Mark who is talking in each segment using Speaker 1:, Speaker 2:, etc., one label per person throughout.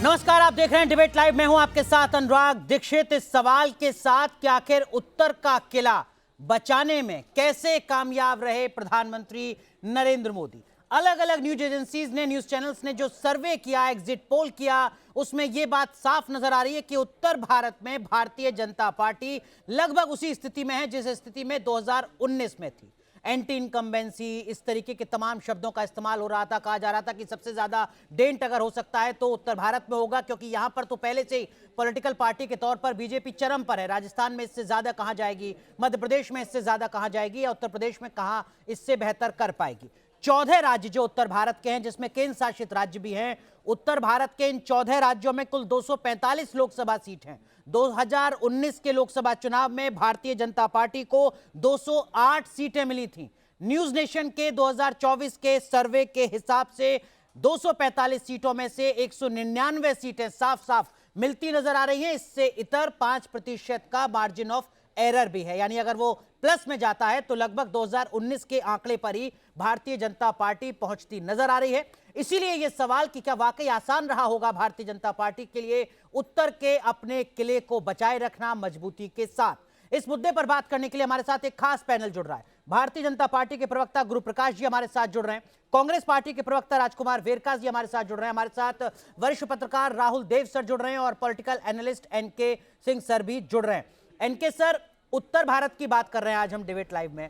Speaker 1: नमस्कार, आप देख रहे हैं डिबेट लाइव। मैं हूं आपके साथ अनुराग दीक्षित। इस सवाल के साथ कि आखिर उत्तर का किला बचाने में कैसे कामयाब रहे प्रधानमंत्री नरेंद्र मोदी। अलग अलग न्यूज एजेंसीज ने, न्यूज चैनल्स ने जो सर्वे किया, एग्जिट पोल किया, उसमें यह बात साफ नजर आ रही है कि उत्तर भारत में भारतीय जनता पार्टी लगभग उसी स्थिति में है जिस स्थिति में 2019 में थी। एंटी इनकम्बेंसी, इस तरीके के तमाम शब्दों का इस्तेमाल हो रहा था। कहा जा रहा था कि सबसे ज्यादा डेंट अगर हो सकता है तो उत्तर भारत में होगा, क्योंकि यहां पर तो पहले से ही पॉलिटिकल पार्टी के तौर पर बीजेपी चरम पर है। राजस्थान में इससे ज्यादा कहां जाएगी, मध्य प्रदेश में इससे ज्यादा कहां जाएगी, या उत्तर प्रदेश में कहां इससे बेहतर कर पाएगी। 14 राज्य जो उत्तर भारत के हैं, जिसमें केंद्र शासित राज्य भी हैं, उत्तर भारत के इन 14 राज्यों में कुल 245 लोकसभा सीट हैं। 2019 के लोकसभा चुनाव में भारतीय जनता पार्टी को 208 सीटें मिली थीं। न्यूज नेशन के 2024 के सर्वे के हिसाब से 245 सीटों में से 199 सीटें साफ साफ मिलती नजर आ रही हैं। इससे इतर 5% का मार्जिन ऑफ एरर भी है, यानी अगर वो प्लस में जाता है तो लगभग 2019 के आंकड़े पर ही भारतीय जनता पार्टी पहुंचती नजर आ रही है। इसीलिए यह सवाल कि क्या वाकई आसान रहा होगा भारतीय जनता पार्टी के लिए उत्तर के अपने किले को बचाए रखना मजबूती के साथ। इस मुद्दे पर बात करने के लिए हमारे साथ एक खास पैनल जुड़ रहा है। भारतीय जनता पार्टी के प्रवक्ता गुरु प्रकाश जी हमारे साथ जुड़ रहे हैं, कांग्रेस पार्टी के प्रवक्ता राजकुमार वेरका जी हमारे साथ जुड़ रहे हैं, हमारे साथ वरिष्ठ पत्रकार राहुल देव सर जुड़ रहे हैं, और political analyst NK Singh sir भी जुड़ रहे हैं। एनके सर, उत्तर भारत की बात कर रहे हैं आज हम डिबेट लाइव में।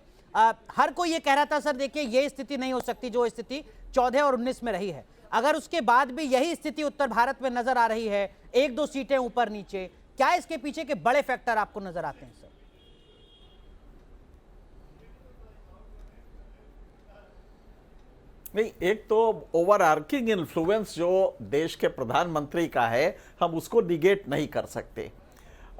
Speaker 1: हर कोई ये कह रहा था सर देखिए ये स्थिति नहीं हो सकती जो स्थिति 14 और 19 में रही है। अगर उसके बाद भी यही स्थिति उत्तर भारत में नजर आ रही है, 1-2 सीटें ऊपर नीचे, क्या इसके पीछे के बड़े फैक्टर आपको नजर आते हैं सर?
Speaker 2: नहीं, एक तो ओवरआर्किंग इन्फ्लुएंस जो देश के प्रधानमंत्री का है, हम उसको निगेट नहीं कर सकते।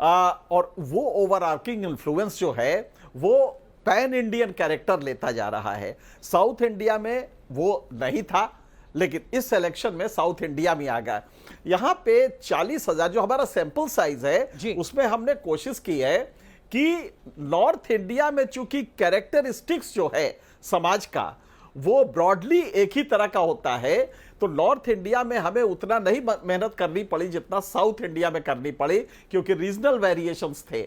Speaker 2: और वो ओवरआर्किंग इन्फ्लुएंस जो है वो पैन इंडियन कैरेक्टर लेता जा रहा है। साउथ इंडिया में वो नहीं था, लेकिन इस इलेक्शन में साउथ इंडिया में आ गया। यहां पे 40,000 जो हमारा सैंपल साइज है, उसमें हमने कोशिश की है कि नॉर्थ इंडिया में चूंकि कैरेक्टरिस्टिक्स जो है समाज का वो ब्रॉडली एक ही तरह का होता है, तो नॉर्थ इंडिया में हमें उतना नहीं मेहनत करनी पड़ी जितना साउथ इंडिया में करनी पड़ी, क्योंकि रीजनल वेरिएशंस थे।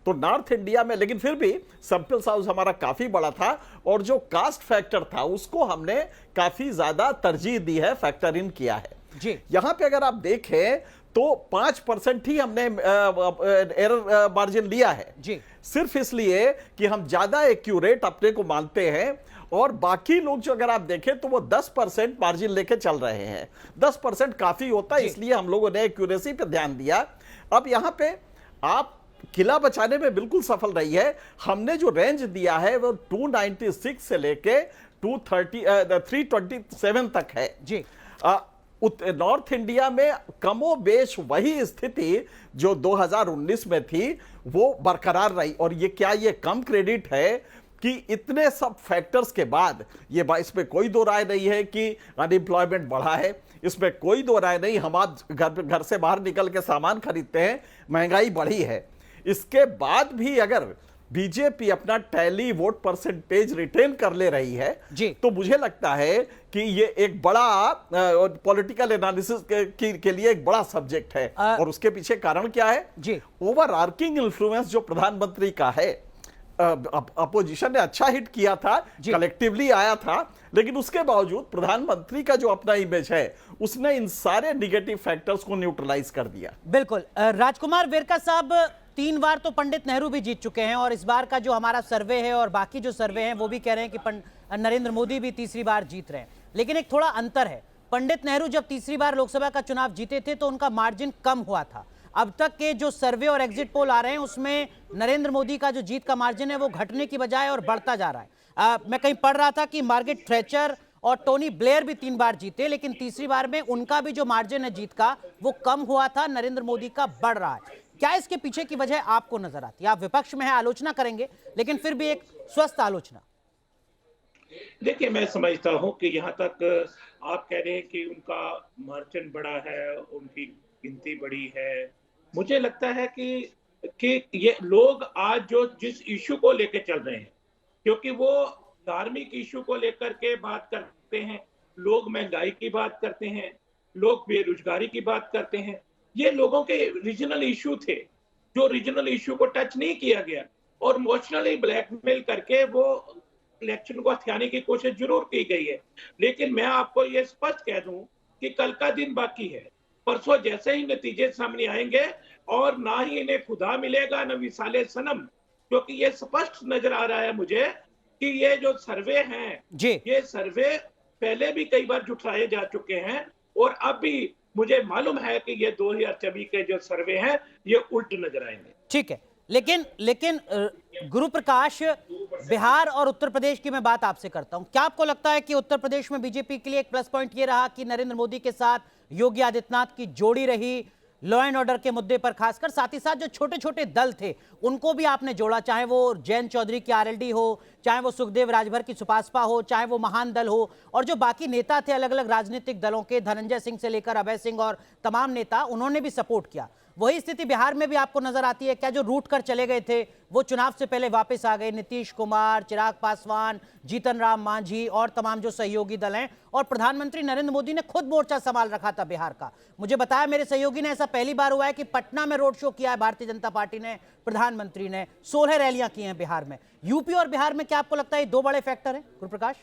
Speaker 2: तो नॉर्थ इंडिया में, लेकिन फिर भी सैंपल साइज हमारा काफी बड़ा था, और जो कास्ट फैक्टर था उसको हमने काफी ज्यादा तरजीह दी है, फैक्टर इन किया है जी। यहां पे अगर आप देखें तो 5% ही हमने एरर मार्जिन लिया है जी, सिर्फ इसलिए कि हम ज्यादा एक्यूरेट अपने को मानते हैं, और बाकी लोग जो अगर आप देखें तो वो 10% मार्जिन लेके चल रहे हैं। 10% काफी होता है, इसलिए हम लोगों ने एक्यूरेसी पे ध्यान दिया। अब यहां पे आप किला बचाने में बिल्कुल सफल रही है। हमने जो रेंज दिया है वो 296 से लेके 327 तक है जी। नॉर्थ इंडिया में कमो बेश वही स्थिति जो 2019 में थी वो बरकरार रही, और ये क्या ये कम क्रेडिट है कि इतने सब फैक्टर्स के बाद ये इसमें कोई दो राय नहीं है कि अनएम्प्लॉयमेंट बढ़ा है, इसमें कोई दो राय नहीं। हम आज घर से बाहर निकल के सामान खरीदते हैं, महंगाई बढ़ी है। इसके बाद भी अगर बीजेपी अपना टैली वोट परसेंटेज रिटेन कर ले रही है जी, तो मुझे लगता है कि ये एक बड़ा पॉलिटिकल एनालिसिस के लिए एक बड़ा सब्जेक्ट है। और उसके पीछे कारण क्या है जी? ओवरआर्किंग इन्फ्लुएंस जो प्रधानमंत्री का है। अपोजिशन ने अच्छा हिट किया था, कलेक्टिवली आया था, लेकिन उसके बावजूद प्रधानमंत्री का जो अपना इमेज है उसने इन सारे निगेटिव फैक्टर्स को न्यूट्रलाइज कर दिया।
Speaker 1: बिल्कुल। राजकुमार वेरका साहब, 3 बार तो पंडित नेहरू भी जीत चुके हैं, और इस बार का जो हमारा सर्वे है और बाकी जो सर्वे हैं वो भी कह रहे हैं कि नरेंद्र मोदी भी तीसरी बार जीत रहे हैं। लेकिन एक थोड़ा अंतर है, पंडित नेहरू जब तीसरी बार लोकसभा का चुनाव जीते थे तो उनका मार्जिन कम हुआ था। अब तक के जो सर्वे और एग्जिट पोल आ रहे हैं उसमें नरेंद्र मोदी का जो जीत का मार्जिन है वो घटने की बजाय और बढ़ता जा रहा है। मैं कहीं पढ़ रहा था कि मार्गरेट थैचर और टोनी ब्लेयर भी 3 बार जीते, लेकिन तीसरी बार में उनका भी जो मार्जिन है जीत का वो कम हुआ था, नरेंद्र मोदी का बढ़ रहा है। क्या इसके पीछे की वजह आपको नजर आती है? आप विपक्ष में है, आलोचना करेंगे, लेकिन फिर भी एक स्वस्थ आलोचना।
Speaker 3: देखिए, मैं समझता हूं कि यहाँ तक आप कह रहे हैं कि उनका मार्जिन बड़ा है, उनकी गिनती बड़ी है। मुझे लगता है कि ये लोग आज जो जिस इशू को लेकर चल रहे हैं, क्योंकि वो धार्मिक इशू को लेकर के बात करते हैं, लोग महंगाई की बात करते हैं, लोग बेरोजगारी की बात करते हैं। ये लोगों के रीजनल इश्यू थे, जो रीजनल इश्यू को टच नहीं किया गया और इमोशनली ब्लैकमेल करके वो इलेक्शन को हथियाने की कोशिश जरूर की गई है। लेकिन मैं आपको ये स्पष्ट कह दूं कि कल का दिन बाकी है। परसों जैसे ही नतीजे सामने आएंगे और ना ही इन्हें खुदा मिलेगा न विसाले सनम, क्योंकि ये स्पष्ट नजर आ रहा है मुझे कि ये जो सर्वे हैं,
Speaker 1: जी।
Speaker 3: ये सर्वे पहले भी कई बार जुटाए जा चुके हैं और अब भी मुझे मालूम है कि ये 2024 के जो सर्वे हैं ये उल्ट नजर आएंगे।
Speaker 1: ठीक है, लेकिन लेकिन गुरु प्रकाश, बिहार और उत्तर प्रदेश की मैं बात आपसे करता हूं। क्या आपको लगता है कि उत्तर प्रदेश में बीजेपी के लिए एक प्लस पॉइंट ये रहा कि नरेंद्र मोदी के साथ योगी आदित्यनाथ की जोड़ी रही, लॉ एंड ऑर्डर के मुद्दे पर खासकर, साथ ही साथ जो छोटे छोटे दल थे उनको भी आपने जोड़ा, चाहे वो जयंत चौधरी की आरएलडी हो, चाहे वो सुखदेव राजभर की सुपासपा हो, चाहे वो महान दल हो, और जो बाकी नेता थे अलग अलग राजनीतिक दलों के, धनंजय सिंह से लेकर अभय सिंह और तमाम नेता, उन्होंने भी सपोर्ट किया। वही स्थिति बिहार में भी आपको नजर आती है क्या? जो रूट कर चले गए थे वो चुनाव से पहले वापस आ गए, नीतीश कुमार, चिराग पासवान, जीतन राम मांझी और तमाम जो सहयोगी दल हैं, और प्रधानमंत्री नरेंद्र मोदी ने खुद मोर्चा संभाल रखा था बिहार का। मुझे बताया मेरे सहयोगी ने, ऐसा पहली बार हुआ है कि पटना में रोड शो किया है भारतीय जनता पार्टी ने, प्रधानमंत्री ने 16 रैलियां की हैं बिहार में। यूपी और बिहार में क्या आपको लगता है ये दो बड़े फैक्टर हैं गुरुप्रकाश?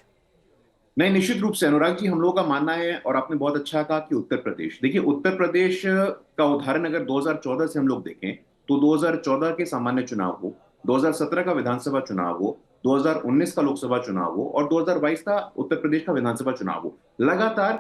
Speaker 4: नहीं, निश्चित रूप से अनुराग जी, हम लोगों का मानना है, और आपने बहुत अच्छा कहा कि उत्तर प्रदेश, देखिए उत्तर प्रदेश का उदाहरण अगर 2014 से हम लोग देखें तो 2014 के सामान्य चुनाव हो, 2017 का विधानसभा चुनाव हो, 2019 का लोकसभा चुनाव हो और 2022 का उत्तर प्रदेश का विधानसभा चुनाव हो, लगातार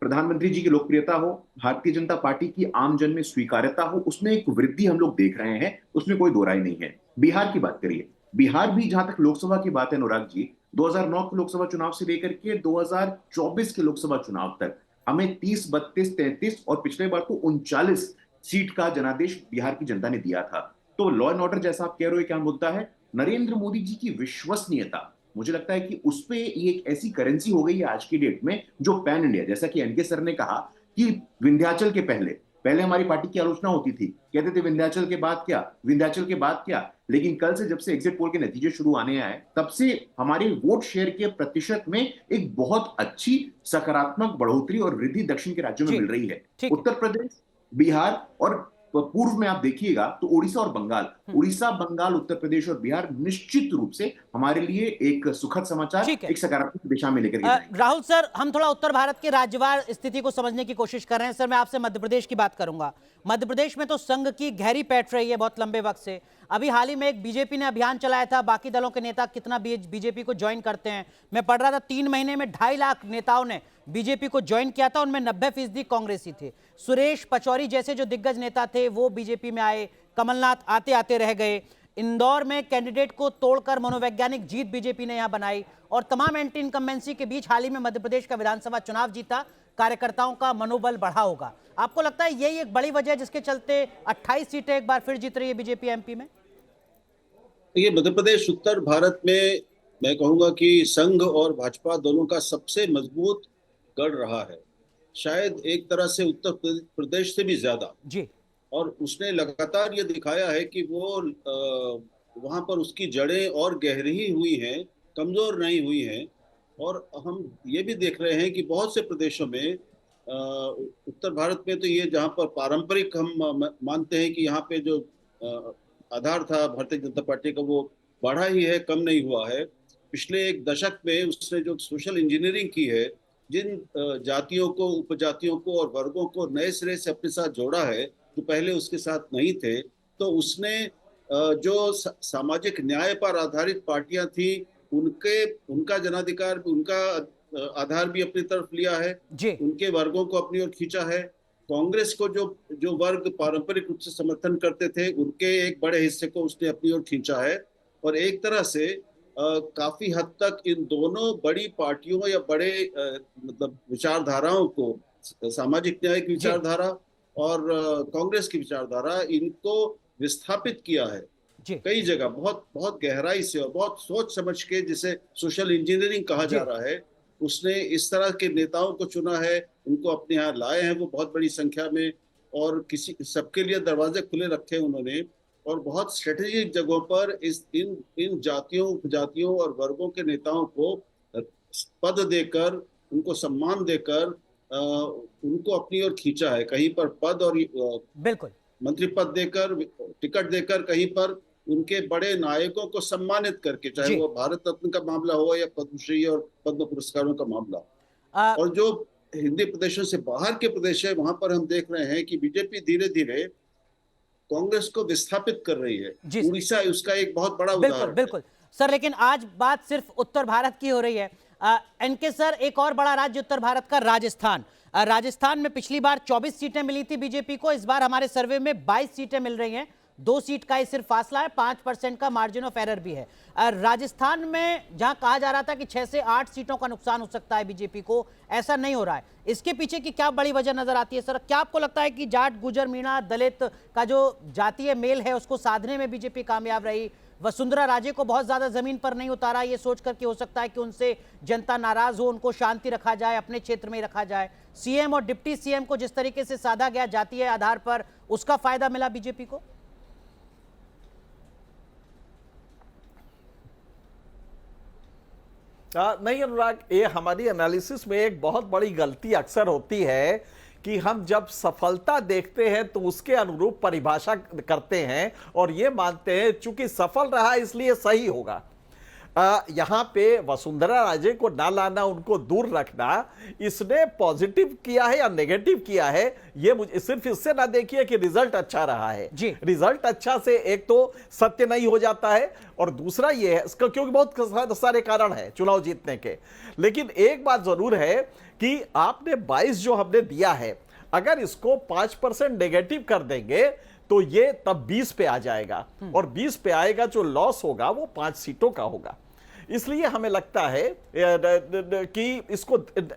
Speaker 4: प्रधानमंत्री जी की लोकप्रियता हो, भारतीय जनता पार्टी की आम जन में स्वीकार्यता हो, उसमें एक वृद्धि हम लोग देख रहे हैं, उसमें कोई दो राय नहीं है। बिहार की बात करिए, बिहार भी जहां तक लोकसभा की बात है अनुराग जी, 2009 के लोकसभा चुनाव से लेकर के 2024 के लोकसभा चुनाव तक हमें 30, 32, 33 और पिछले बार तो 39 सीट का जनादेश बिहार की जनता ने दिया था। तो लॉ एंड ऑर्डर जैसा आप कह रहे हो क्या मुद्दा है, नरेंद्र मोदी जी की विश्वसनीयता, मुझे लगता है कि उस पे ये एक ऐसी करेंसी हो गई है आज की डेट में जो पैन इंडिया, जैसा कि एनके सर ने कहा कि विंध्याचल के पहले पहले हमारी पार्टी की आलोचना होती थी, कहते थे विंध्याचल के बाद क्या, विंध्याचल के बाद क्या, लेकिन कल से जब से एग्जिट पोल के नतीजे शुरू आने आए तब से हमारे वोट शेयर के प्रतिशत में एक बहुत अच्छी सकारात्मक बढ़ोतरी और वृद्धि दक्षिण के राज्यों में मिल रही है। उत्तर प्रदेश, बिहार और पूर्व में आप देखिएगा तो उड़ीसा और बंगाल, उड़ीसा, बंगाल, उत्तर प्रदेश और बिहार निश्चित रूप से हमारे लिए एक सुखद समाचार, एक सकारात्मक दिशा में लेकर के
Speaker 1: राहुल सर, हम थोड़ा उत्तर भारत के राज्यवार स्थिति को समझने की कोशिश कर रहे हैं। सर, मैं आपसे मध्य प्रदेश की बात करूंगा। मध्य प्रदेश में तो संघ की गहरी पैठ रही है बहुत लंबे वक्त से। अभी हाल ही में एक बीजेपी ने अभियान चलाया था, बाकी दलों के नेता कितना बीजेपी को ज्वाइन करते हैं। मैं पढ़ रहा था 3 महीने में 2.5 लाख नेताओं ने बीजेपी को ज्वाइन किया था, उनमें 90% कांग्रेसी थे। सुरेश पचौरी जैसे जो दिग्गज नेता थे वो बीजेपी में आए, कमलनाथ आते आते रह गए। इंदौर में कैंडिडेट को तोड़कर मनोवैज्ञानिक जीत बीजेपी ने यहां बनाई, और तमाम एंटी इनकम्बेंसी के बीच हाल ही में मध्य प्रदेश का विधानसभा चुनाव जीता। कार्यकर्ताओं का मनोबल बढ़ा होगा। आपको लगता है यही एक बड़ी वजह है जिसके चलते 28 सीटें एक बार फिर जीत रही है बीजेपी एमपी में?
Speaker 5: देखिए, मध्य प्रदेश उत्तर भारत में मैं कहूंगा कि संघ और भाजपा दोनों का सबसे मजबूत गढ़ रहा है, शायद एक तरह से उत्तर प्रदेश से भी ज्यादा
Speaker 1: जी। और
Speaker 5: उसने लगातार ये दिखाया है कि वो वहां पर उसकी जड़ें और गहरी हुई हैं, कमजोर नहीं हुई हैं। और हम ये भी देख रहे हैं कि बहुत से प्रदेशों में उत्तर भारत में तो ये जहाँ पर पारंपरिक हम मानते हैं कि यहाँ पे जो आधार था भारतीय जनता पार्टी का वो बढ़ा ही है, कम नहीं हुआ है। पिछले 1 दशक में उसने जो सोशल इंजीनियरिंग की है, जिन जातियों को, उपजातियों को और वर्गों को नए सिरे से अपने साथ जोड़ा है जो पहले उसके साथ नहीं थे, तो उसने जो सामाजिक न्याय पर आधारित पार्टियां थी उनका जनाधिकार, उनका आधार भी अपनी तरफ लिया है, उनके वर्गों को अपनी ओर खींचा है। कांग्रेस को जो वर्ग पारंपरिक रूप से समर्थन करते थे उनके एक बड़े हिस्से को उसने अपनी ओर खींचा है। और एक तरह से काफी हद तक इन दोनों बड़ी पार्टियों या बड़े मतलब विचारधाराओं को, सामाजिक न्याय की विचारधारा और कांग्रेस की विचारधारा, इनको विस्थापित किया है कई जगह बहुत बहुत गहराई से और बहुत सोच समझ के, जिसे सोशल इंजीनियरिंग कहा जा रहा है। उसने इस तरह के नेताओं को चुना है, उनको अपने यहाँ लाए हैं वो बहुत बड़ी संख्या में, और सबके लिए दरवाजे खुले रखे उन्होंने, और बहुत स्ट्रेटेजिक जगहों पर इन जातियों, उपजातियों और वर्गों के नेताओं को पद देकर, उनको सम्मान देकर उनको अपनी ओर खींचा है, कहीं पर पद और
Speaker 1: बिल्कुल।
Speaker 5: मंत्री पद देकर, टिकट देकर, कहीं पर उनके बड़े नायकों को सम्मानित करके, चाहे
Speaker 1: जी।
Speaker 5: वो भारत रत्न का मामला हो या पद्मश्री और पद्म पुरस्कारों का मामला।
Speaker 1: आ,
Speaker 5: और जो हिंदी प्रदेशों से बाहर के प्रदेश है, वहां पर हम देख रहे हैं कि बीजेपी धीरे धीरे कांग्रेस को विस्थापित कर रही है।
Speaker 1: जी सर।
Speaker 5: उड़ीसा उसका एक बहुत बड़ा
Speaker 1: बिल्कुल
Speaker 5: उदाहरण है।
Speaker 1: बिल्कुल सर, लेकिन आज बात सिर्फ उत्तर भारत की हो रही है। एनके सर, एक और बड़ा राज्य उत्तर भारत का राजस्थान। राजस्थान में पिछली बार 24 सीटें मिली थी बीजेपी को, इस बार हमारे सर्वे में 22 सीटें मिल रही हैं। 2 सीट का ही सिर्फ फासला है, 5% का मार्जिन ऑफ एरर भी है। राजस्थान में जहां कहा जा रहा था कि 6 से 8 सीटों का नुकसान हो सकता है बीजेपी को, ऐसा नहीं हो रहा है। इसके पीछे की क्या बड़ी वजह नजर आती है सर? क्या आपको लगता है कि जाट, गुजर, मीणा, दलित का जो जातीय मेल है उसको साधने में बीजेपी कामयाब रही? वसुंधरा राजे को बहुत ज्यादा जमीन पर नहीं उतारा, ये सोचकर कि हो सकता है कि उनसे जनता नाराज हो, उनको शांति रखा जाए, अपने क्षेत्र में ही रखा जाए। सीएम और डिप्टी सीएम को जिस तरीके से साधा गया जातीय आधार पर, उसका फायदा मिला बीजेपी को?
Speaker 2: नहीं अनुराग, ये हमारी एनालिसिस में एक बहुत बड़ी गलती अक्सर होती है कि हम जब सफलता देखते हैं तो उसके अनुरूप परिभाषा करते हैं और ये मानते हैं चूंकि सफल रहा इसलिए सही होगा। यहाँ पे वसुंधरा राजे को ना लाना, उनको दूर रखना, इसने पॉजिटिव किया है या नेगेटिव किया है, ये मुझे सिर्फ इससे ना देखिए कि रिजल्ट अच्छा रहा है
Speaker 1: जी।
Speaker 2: रिजल्ट अच्छा से एक तो सत्य नहीं हो जाता है और दूसरा ये है इसका, क्योंकि बहुत सारे कारण है चुनाव जीतने के। लेकिन एक बात जरूर है कि आपने 22 जो हमने दिया है, अगर इसको 5% नेगेटिव कर देंगे तो ये तब 20 पे आ जाएगा और 20 पे आएगा, जो लॉस होगा वो 5 सीटों का होगा। इसलिए हमें लगता है कि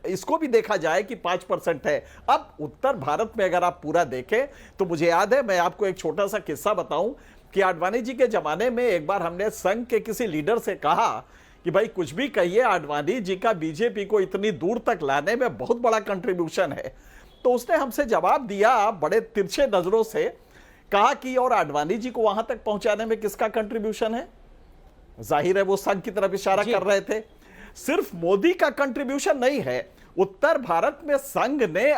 Speaker 2: इसको भी देखा जाए कि 5% है। अब उत्तर भारत में अगर आप पूरा देखें तो मुझे याद है, मैं आपको एक छोटा सा किस्सा बताऊं कि आडवाणी जी के जमाने में एक बार हमने संघ के किसी लीडर से कहा कि भाई कुछ भी कहिए, आडवाणी जी का बीजेपी को इतनी दूर तक लाने में बहुत बड़ा कंट्रीब्यूशन है। तो उसने हमसे जवाब दिया बड़े तिरछे नजरों से, कहा कि और आडवाणी जी को वहां तक पहुंचाने में किसका कंट्रीब्यूशन है? जाहिर है वो संघ की तरफ इशारा कर रहे थे। सिर्फ मोदी का कंट्रीब्यूशन नहीं है, उत्तर भारत में संघ ने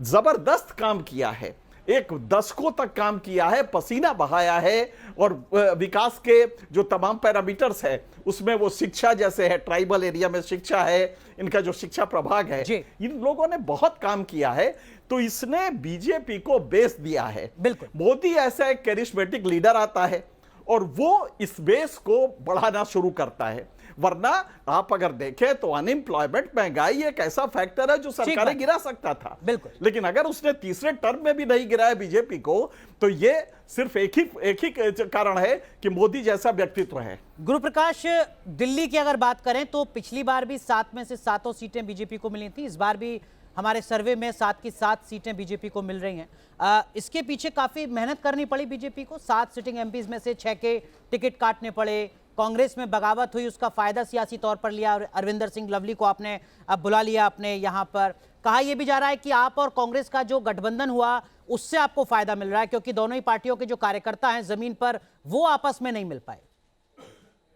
Speaker 2: जबरदस्त काम किया है, एक दशकों तक काम किया है, पसीना बहाया है और विकास के जो तमाम पैरामीटर्स है उसमें वो शिक्षा जैसे है, ट्राइबल एरिया में शिक्षा है, इनका जो शिक्षा प्रभाग है, इन लोगों ने बहुत काम किया है। तो इसने बीजेपी को बेस दिया है।
Speaker 1: बिल्कुल।
Speaker 2: मोदी ऐसा एक कैरिस्मेटिक लीडर आता है और वो इस बेस को बढ़ाना शुरू करता है। वरना आप अगर देखें तो अनएम्प्लॉयमेंट, महंगाई एक ऐसा फैक्टर है जो सरकारें गिरा सकता था।
Speaker 1: बिल्कुल।
Speaker 2: लेकिन अगर उसने तीसरे टर्म में भी नहीं गिराया बीजेपी को, तो ये सिर्फ एक ही कारण है कि मोदी जैसा व्यक्तित्व है।
Speaker 1: गुरुप्रकाश, दिल्ली की अगर बात करें तो पिछली बार भी 7 में से 7 सीटें बीजेपी को मिली थी, इस बार भी हमारे सर्वे में 7 की 7 सीटें बीजेपी को मिल रही हैं। इसके पीछे काफी मेहनत करनी पड़ी बीजेपी को। 7 सिटिंग एमपीज में से 6 के टिकट काटने पड़े, कांग्रेस में बगावत हुई, उसका फायदा सियासी तौर पर लिया और अरविंदर सिंह लवली को आपने अब बुला लिया अपने यहाँ पर। कहा यह भी जा रहा है कि आप और कांग्रेस का जो गठबंधन हुआ उससे आपको फायदा मिल रहा है, क्योंकि दोनों ही पार्टियों के जो कार्यकर्ता हैं जमीन पर वो आपस में नहीं मिल पाए।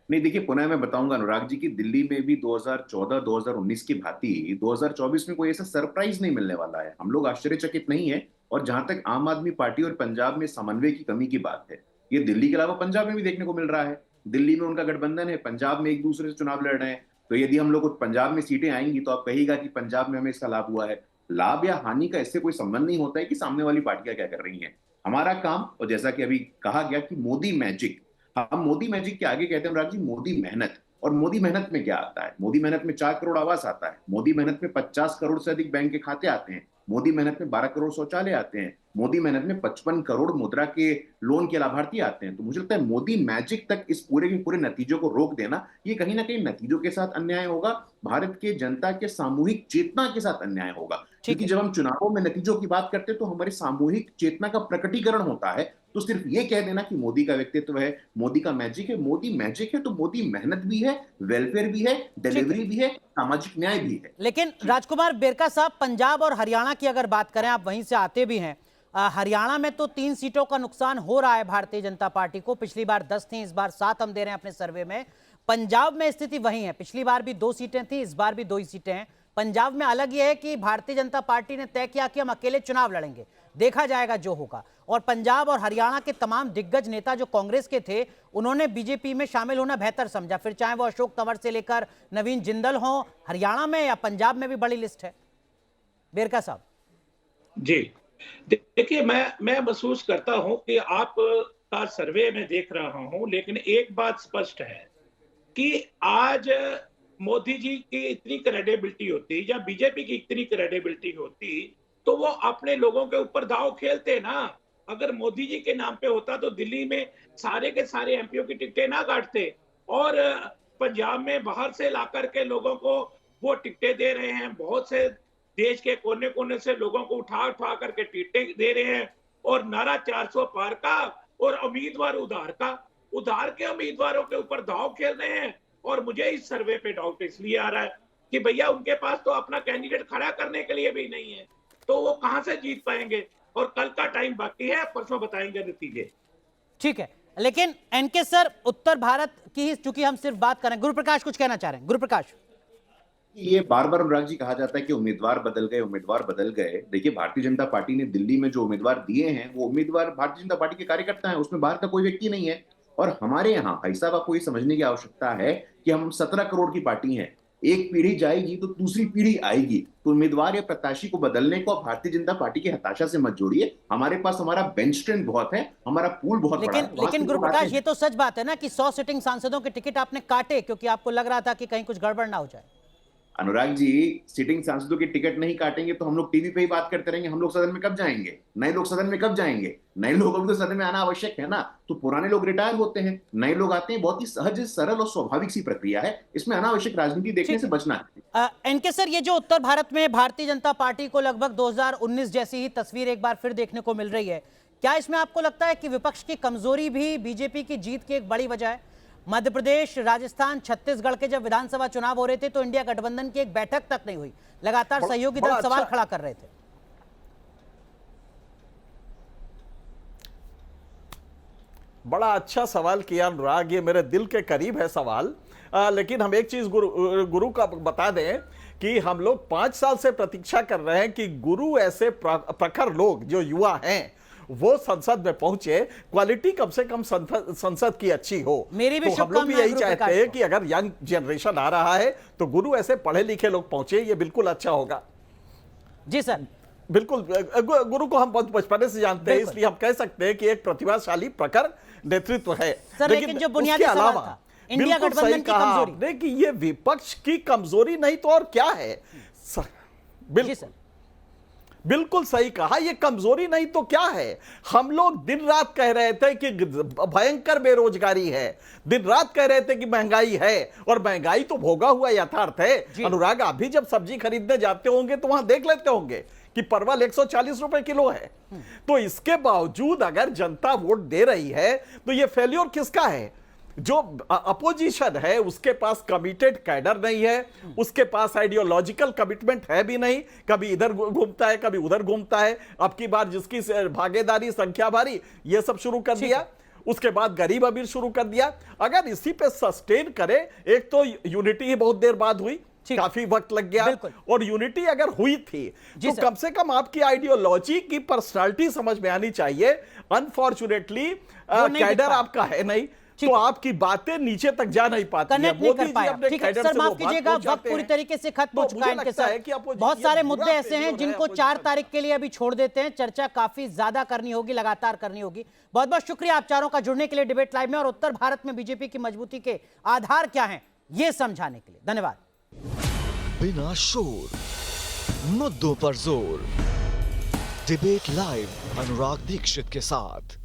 Speaker 4: नहीं, देखिए पुनः मैं बताऊंगा अनुराग जी की दिल्ली में भी 2014-2019 की भांति 2024 में कोई ऐसा सरप्राइज नहीं मिलने वाला है। हम लोग आश्चर्यचकित नहीं है। और जहां तक आम आदमी पार्टी और पंजाब में समन्वय की कमी की बात है, ये दिल्ली के अलावा पंजाब में भी देखने को मिल रहा है। दिल्ली में उनका गठबंधन है, पंजाब में एक दूसरे से चुनाव लड़ रहे हैं। तो यदि हम लोग पंजाब में सीटें आएंगी तो आप कहिएगा कि पंजाब में हमें इसका लाभ हुआ है। लाभ या हानि का इससे कोई संबंध नहीं होता है कि सामने वाली पार्टियां क्या कर रही हैं। हमारा काम, और जैसा कि अभी कहा गया कि मोदी मैजिक, हम मोदी मैजिक के आगे कहते हैं अनुराग जी मोदी मेहनत। और मोदी मेहनत में क्या आता है? मोदी मेहनत में 4 करोड़ आवास आता है, मोदी मेहनत में 50 करोड़ से अधिक बैंक के खाते आते हैं, मोदी मेहनत में 12 करोड़ शौचालय आते हैं, मोदी मेहनत में 55 करोड़ मुद्रा के लोन के लाभार्थी आते हैं। तो मुझे लगता है मोदी मैजिक तक इस पूरे के पूरे नतीजों को रोक देना, ये कहीं ना कहीं नतीजों के साथ अन्याय होगा, भारत के जनता के सामूहिक चेतना के साथ अन्याय होगा। क्योंकि जब हम चुनावों में नतीजों की बात करते हैं तो हमारे सामूहिक चेतना का प्रकटीकरण होता है। तो सिर्फ ये कह देना कि मोदी का व्यक्तित्व है, मोदी का मैजिक है, मोदी मैजिक है तो मोदी मेहनत भी है, वेलफेयर भी है, डिलीवरी भी है, सामाजिक न्याय भी है।
Speaker 1: लेकिन राजकुमार बेरका साहब, पंजाब और हरियाणा की अगर बात करें, आप वहीं से आते भी हैं, हरियाणा में तो 3 सीटों का नुकसान हो रहा है भारतीय जनता पार्टी को। पिछली बार 10 थी, इस बार 7 हम दे रहे हैं अपने सर्वे में। पंजाब में स्थिति वही है, पिछली बार भी 2 सीटें थी, इस बार भी 2 ही सीटें हैं। पंजाब में अलग यह है कि भारतीय जनता पार्टी ने तय किया कि हम अकेले चुनाव लड़ेंगे, देखा जाएगा जो होगा। और पंजाब और हरियाणा के तमाम दिग्गज नेता जो कांग्रेस के थे, उन्होंने बीजेपी में शामिल होना बेहतर समझा, फिर चाहे वो अशोक तंवर से लेकर नवीन जिंदल हो। हरियाणा में या पंजाब में भी बड़ी लिस्ट है। बेरका साहब
Speaker 3: जी, देखिए मैं महसूस करता हूं कि आप का सर्वे में देख रहा हूं, लेकिन एक बात स्पष्ट है कि आज मोदी जी की इतनी क्रेडिबिलिटी होती या बीजेपी की इतनी क्रेडिबिलिटी होती तो वो अपने लोगों के ऊपर दांव खेलते ना। अगर मोदी जी के नाम पे होता तो दिल्ली में सारे के सारे एमपीओ की टिकटें ना काटते, और पंजाब में बाहर से लाकर के लोगों को वो टिकटें दे रहे हैं। बहुत से देश के कोने कोने से लोगों को उठा उठा करके टिकटें दे रहे हैं, और नारा 400 पार का और उम्मीदवार उधार का, उधार के उम्मीदवारों के ऊपर दांव खेल रहे हैं। और मुझे इस सर्वे पे डाउट इसलिए आ रहा है कि भैया उनके पास तो अपना कैंडिडेट खड़ा करने के लिए भी नहीं है, तो वो कहां से जीत पाएंगे। और कल का टाइम बाकी है, परसों बताएंगे नतीजे।
Speaker 1: ठीक है, लेकिन एनके सर, उत्तर भारत की चूंकि हम सिर्फ बात करें, गुरुप्रकाश कुछ कहना चाह रहे हैं। गुरुप्रकाश,
Speaker 4: ये बार बार अनुराग जी कहा जाता है कि उम्मीदवार बदल गए, उम्मीदवार बदल गए। देखिए, भारतीय जनता पार्टी ने दिल्ली में जो उम्मीदवार दिए हैं वो उम्मीदवार भारतीय जनता पार्टी के कार्यकर्ता हैं, उसमें बाहर का कोई व्यक्ति नहीं है। और हमारे यहाँ भाई साहब आपको ये समझने की आवश्यकता है कि हम 17 करोड़ की पार्टी हैं। एक पीढ़ी जाएगी तो दूसरी पीढ़ी आएगी, तो उम्मीदवार या प्रत्याशी को बदलने को भारतीय जनता पार्टी की हताशा से मत जोड़िए। हमारे पास हमारा बेंच स्ट्रेंथ बहुत है, हमारा पूल बहुत बड़ा है।
Speaker 1: लेकिन गुरुप्रकाश, ये तो सच बात है ना कि 100 सिटिंग सांसदों के टिकट आपने काटे क्योंकि आपको लग रहा था कि कहीं कुछ गड़बड़ ना हो जाए।
Speaker 4: अनुराग जी, सिटिंग सांसदों के टिकट नहीं काटेंगे तो हम लोग टीवी पे ही बात करते रहेंगे। हम लोग सदन में कब जाएंगे? नए लोग सदन में कब जाएंगे? नए लोगों को तो सदन में आना आवश्यक है ना। तो पुराने लोग रिटायर होते हैं, नए लोग आते हैं। बहुत ही सहज, सरल और स्वाभाविक सी प्रक्रिया है, इसमें अनावश्यक राजनीति देखने से बचना है।
Speaker 1: एनके सर, ये जो उत्तर भारत में भारतीय जनता पार्टी को लगभग 2019 जैसी ही तस्वीर एक बार फिर देखने को मिल रही है, क्या इसमें आपको लगता है कि विपक्ष की कमजोरी भी बीजेपी की जीत की एक बड़ी वजह है? मध्य प्रदेश, राजस्थान, छत्तीसगढ़ के जब विधानसभा चुनाव हो रहे थे तो इंडिया गठबंधन की एक बैठक तक नहीं हुई, लगातार सहयोगी दल सवाल खड़ा कर रहे थे।
Speaker 2: बड़ा अच्छा सवाल किया अनुराग, ये मेरे दिल के करीब है सवाल। लेकिन हम एक चीज गुरु का बता दें कि हम लोग 5 साल से प्रतीक्षा कर रहे हैं कि गुरु ऐसे प्रखर लोग जो युवा हैं वो संसद में पहुंचे, क्वालिटी कम से कम संसद की अच्छी हो।
Speaker 1: मेरी भी
Speaker 2: तो हम लोग भी यही चाहते हैं कि अगर यंग जनरेशन आ रहा है तो गुरु ऐसे पढ़े लिखे लोग पहुंचे, ये बिल्कुल अच्छा होगा।
Speaker 1: जी सर,
Speaker 2: बिल्कुल। गुरु को हम बहुत बचपन से जानते हैं, इसलिए हम कह सकते हैं कि एक प्रतिभाशाली प्रखर नेतृत्व है।
Speaker 1: लेकिन जो बुनियादी सवाल था, इंडिया गठबंधन की कमजोरी,
Speaker 2: कि ये विपक्ष की कमजोरी नहीं तो और क्या है। बिल्कुल सही कहा, ये कमजोरी नहीं तो क्या है। हम लोग दिन रात कह रहे थे कि भयंकर बेरोजगारी है, दिन रात कह रहे थे कि महंगाई है, और महंगाई तो भोगा हुआ यथार्थ है। अनुराग, आप भी जब सब्जी खरीदने जाते होंगे तो वहां देख लेते होंगे कि परवल 140 रुपए किलो है। तो इसके बावजूद अगर जनता वोट दे रही है तो ये फेल्योर किसका है? जो अपोजिशन है उसके पास कमिटेड कैडर नहीं है, उसके पास आइडियोलॉजिकल कमिटमेंट है भी नहीं, कभी इधर घूमता है कभी उधर घूमता है। अब की बार जिसकी भागीदारी संख्या भारी, ये सब शुरू कर दिया, उसके बाद गरीब अमीर शुरू कर दिया। अगर इसी पे सस्टेन करे, एक तो यूनिटी ही बहुत देर बाद हुई, काफी वक्त लग गया, और यूनिटी अगर हुई थी तो कम से कम आपकी आइडियोलॉजी की पर्सनालिटी समझ में आनी चाहिए। अनफॉर्चुनेटली कैडर आपका है नहीं, तो आपकी बातें नीचे तक जा नहीं पाती हैं।
Speaker 1: मोदी जी अपने कैडर से माफ कीजिएगा, वक्त पूरी तरीके से खत्म हो चुका है इनके साथ। बहुत सारे मुद्दे ऐसे हैं जिनको 4 तारीख के लिए अभी छोड़ देते हैं, चर्चा काफी ज्यादा करनी होगी, लगातार करनी होगी। बहुत बहुत शुक्रिया आप चारों का जुड़ने के लिए डिबेट लाइव में, और उत्तर भारत में बीजेपी की मजबूती के आधार क्या हैं ये समझाने के लिए धन्यवाद।
Speaker 6: बिना शोर, मुद्दों पर जोर, डिबेट लाइव अनुराग दीक्षित के साथ।